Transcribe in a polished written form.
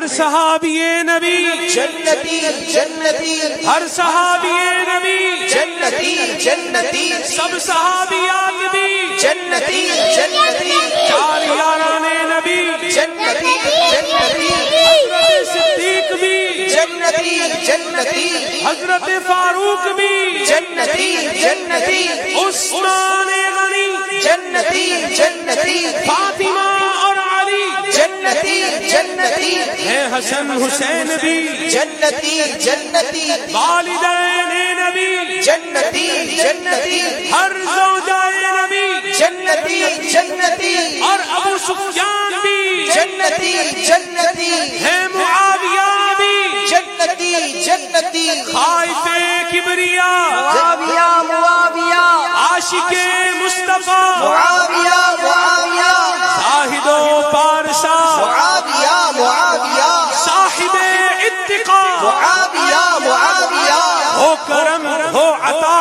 صحابی نبی جنتی جنتی، ہر صحابی نبی جنتی جنتی، سب صحابیات بھی جنتی جنتی، چار یاران نبی جنتی جنتی، حضرت صدیق بھی جنتی جنتی، حضرت فاروق بھی جنتی جنتی، عثمان غنی جنتی جنتی، فاطمہ اور علی جنتی جنتی، ہے حسن حسین بھی جنتی جنتی، والدین نبی جنتی جنتی، ہر زوجائے نبی جنتی جنتی، اور ابو سفیان بھی جنتی جنتی، ہے معاویہ بھی جنتی جنتی، خائف کبریا معاویہ معاویہ، عاشق مصطفیٰ معاویہ معاویہ، زاہد و پارسا معاویہ معاویہ، صاحب اتقا معاویہ معاویہ، ہو کرم ہو عطا